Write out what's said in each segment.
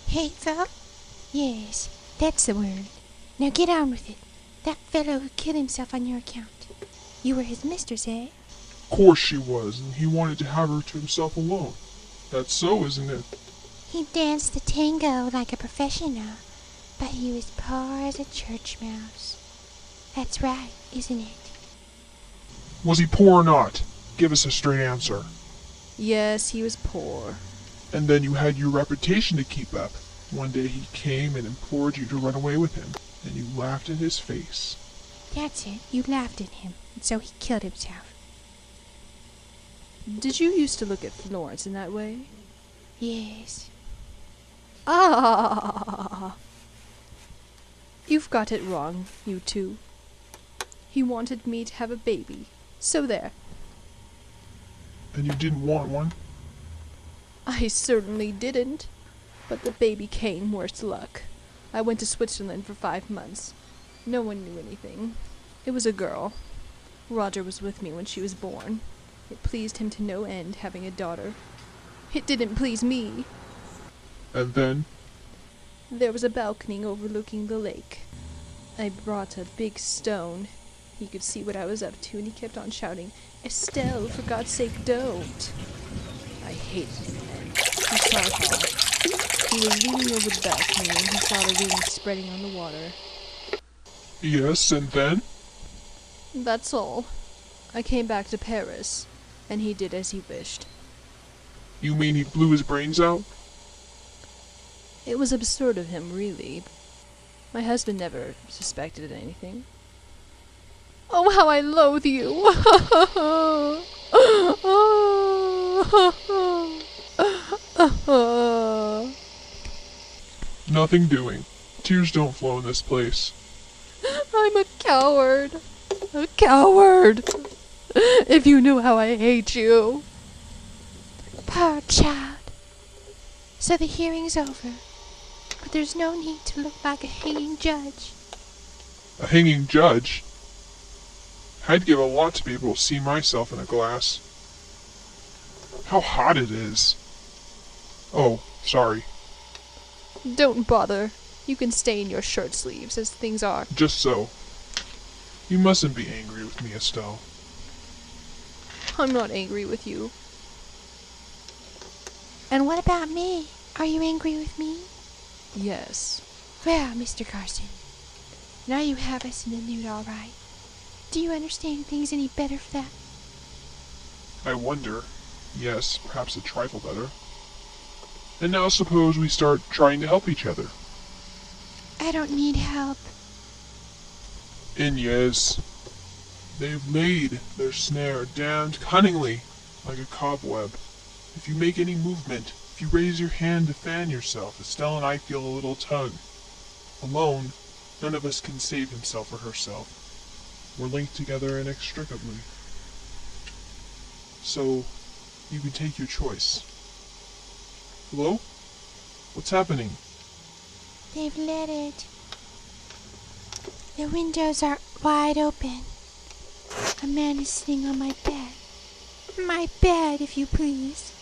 Hateful? Yes, that's the word. Now get on with it. That fellow who killed himself on your account. You were his mistress, eh? Of course she was, and he wanted to have her to himself alone. That's so, isn't it? He danced the tango like a professional, but he was poor as a church mouse. That's right, isn't it? Was he poor or not? Give us a straight answer. Yes, he was poor. And then you had your reputation to keep up. One day he came and implored you to run away with him, and you laughed in his face. That's it, you laughed at him, and so he killed himself. Did you used to look at Florence in that way? Yes. Ah! You've got it wrong, you two. He wanted me to have a baby, so there. And you didn't want one? I certainly didn't. But the baby came, worse luck. I went to Switzerland for 5 months. No one knew anything. It was a girl. Roger was with me when she was born. It pleased him to no end, having a daughter. It didn't please me. And then? There was a balcony overlooking the lake. I brought a big stone. He could see what I was up to, and he kept on shouting, "Estelle, for God's sake, don't!" I hated him then. He saw it all. He was leaning over the balcony, and he saw the wind spreading on the water. Yes, and then? That's all. I came back to Paris, and he did as he wished. You mean he blew his brains out? It was absurd of him, really. My husband never suspected anything. Oh, how I loathe you! Nothing doing. Tears don't flow in this place. I'm a coward. A coward. If you knew how I hate you. Poor child. So the hearing's over. But there's no need to look like a hanging judge. A hanging judge? I'd give a lot to be able to see myself in a glass. How hot it is. Oh, sorry. Don't bother. You can stay in your shirt sleeves as things are. Just so. You mustn't be angry with me, Estelle. I'm not angry with you. And what about me? Are you angry with me? Yes. Well, Mr. Carson, now you have us in the nude all right. Do you understand things any better for that? I wonder. Yes, perhaps a trifle better. And now suppose we start trying to help each other. I don't need help. Inez, they've laid their snare damned cunningly, like a cobweb. If you make any movement, if you raise your hand to fan yourself, Estelle and I feel a little tug. Alone, none of us can save himself or herself. We're linked together inextricably. So, you can take your choice. Hello? What's happening? They've let it. The windows are wide open. A man is sitting on my bed. My bed, if you please.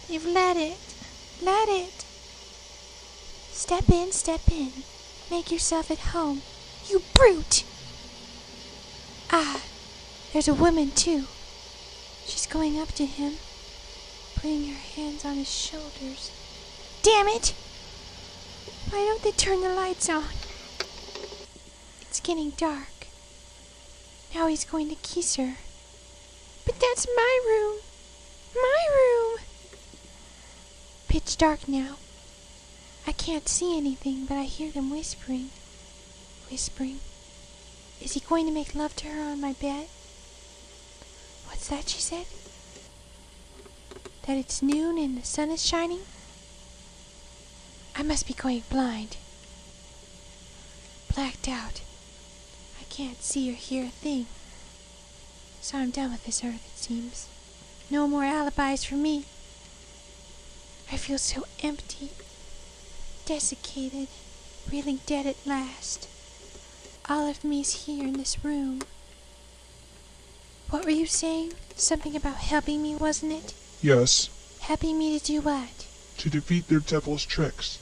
They've let it. Let it. Step in, step in. Make yourself at home. You brute! Ah, there's a woman, too. She's going up to him, putting her hands on his shoulders. Damn it! Why don't they turn the lights on? It's getting dark. Now he's going to kiss her. But that's my room. My room! Pitch dark now. I can't see anything, but I hear them whispering. Whispering. Is he going to make love to her on my bed? What's that she said? That it's noon and the sun is shining? I must be going blind. Blacked out. I can't see or hear a thing. So I'm done with this earth, it seems. No more alibis for me. I feel so empty. Desiccated. Really dead at last. All of me's here in this room. What were you saying? Something about helping me, wasn't it? Yes, Helping me to do what? to defeat their devil's tricks.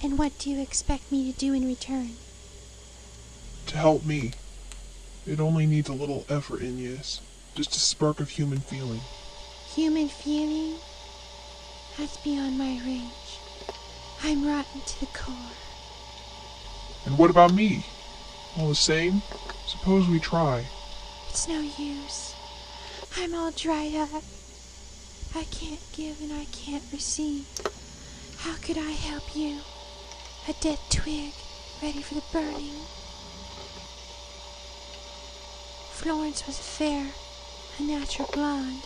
And what do you expect me to do in return? To help me. It only needs a little effort, Inez. Just a spark of human feeling. Human feeling? That's beyond my range. I'm rotten to the core. And what about me? All the same, suppose we try. It's no use. I'm all dried up. I can't give and I can't receive. How could I help you? A dead twig, ready for the burning. Florence was fair, a natural blonde.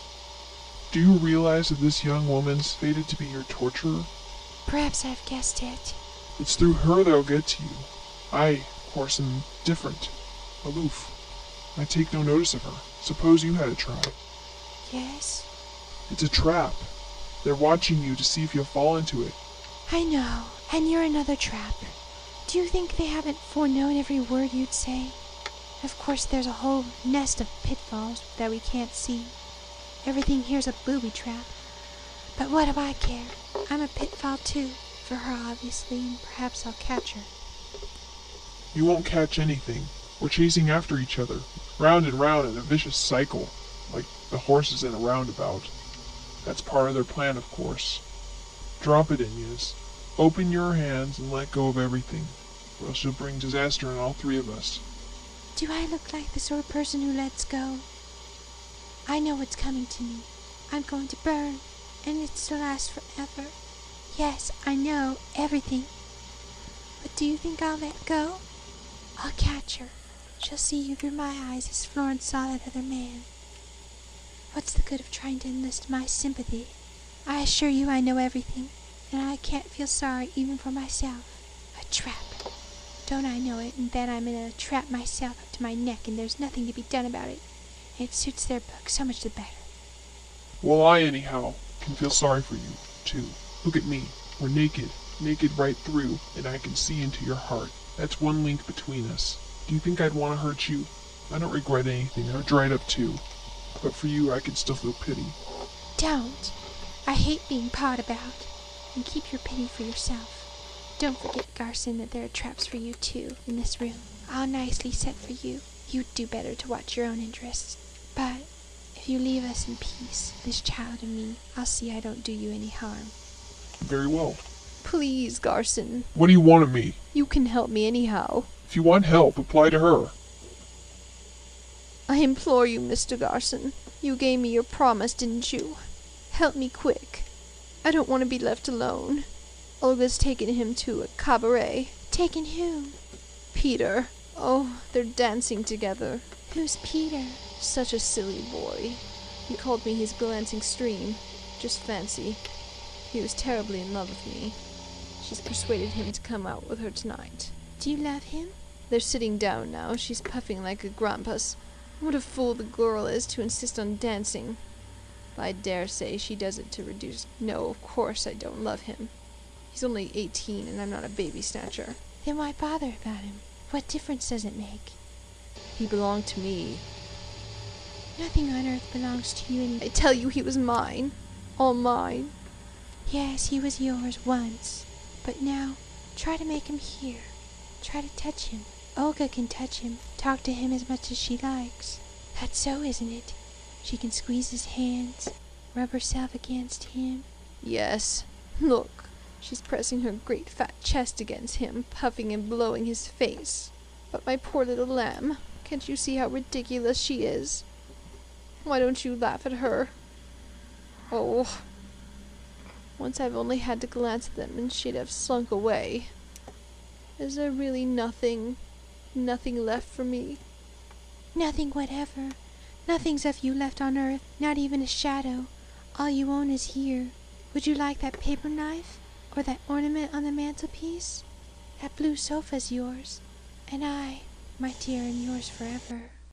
Do you realize that this young woman's fated to be your torturer? Perhaps I've guessed it. It's through her that I'll get to you. I, of course, am different, aloof. I take no notice of her. Suppose you had a try. Yes? It's a trap. They're watching you to see if you'll fall into it. I know, and you're another trap. Do you think they haven't foreknown every word you'd say? Of course, there's a whole nest of pitfalls that we can't see. Everything here's a booby trap. But what do I care? I'm a pitfall too, for her obviously, and perhaps I'll catch her. You won't catch anything. We're chasing after each other, round and round in a vicious cycle, like the horses in a roundabout. That's part of their plan, of course. Drop it, Inez. Open your hands and let go of everything, or else you'll bring disaster on all three of us. Do I look like the sort of person who lets go? I know what's coming to me. I'm going to burn, and it's to last forever. Yes, I know everything. But do you think I'll let go? I'll catch her. She'll see you through my eyes as Florence saw that other man. What's the good of trying to enlist my sympathy? I assure you I know everything, and I can't feel sorry even for myself. A trap. Don't I know it, and that I'm in a trap myself up to my neck, and there's nothing to be done about it. And it suits their book so much the better. Well, I, anyhow, can feel sorry for you, too. Look at me. We're naked right through, and I can see into your heart. That's one link between us. Do you think I'd want to hurt you? I don't regret anything. I'm dried up, too. But for you, I can still feel pity. Don't. I hate being pawed about. And keep your pity for yourself. Don't forget, Garson, that there are traps for you, too, in this room. All nicely set for you. You'd do better to watch your own interests. But if you leave us in peace, this child and me, I'll see I don't do you any harm. Very well. Please, Garson. What do you want of me? You can help me anyhow. If you want help, apply to her. I implore you, Mr. Garson. You gave me your promise, didn't you? Help me quick. I don't want to be left alone. Olga's taken him to a cabaret. Taken whom? Peter. Oh, they're dancing together. Who's Peter? Such a silly boy. He called me his glancing stream. Just fancy. He was terribly in love with me. She's persuaded him to come out with her tonight. Do you love him? They're sitting down now. She's puffing like a grampus. What a fool the girl is to insist on dancing. I dare say she does it to reduce... No, of course I don't love him. He's only 18 and I'm not a baby snatcher. Then why bother about him? What difference does it make? He belonged to me. Nothing on earth belongs to you I tell you he was mine. All mine. Yes, he was yours once. But now, try to make him hear. Try to touch him. Olga can touch him, talk to him as much as she likes. That's so, isn't it? She can squeeze his hands, rub herself against him. Yes. Look, she's pressing her great fat chest against him, puffing and blowing his face. But my poor little lamb, can't you see how ridiculous she is? Why don't you laugh at her? Oh, once I've only had to glance at them and she'd have slunk away. Is there really nothing left for me? Nothing whatever. Nothing's of you left on earth, not even a shadow. All you own is here. Would you like that paper knife? Or that ornament on the mantelpiece? That blue sofa's yours. And I, my dear, am yours forever.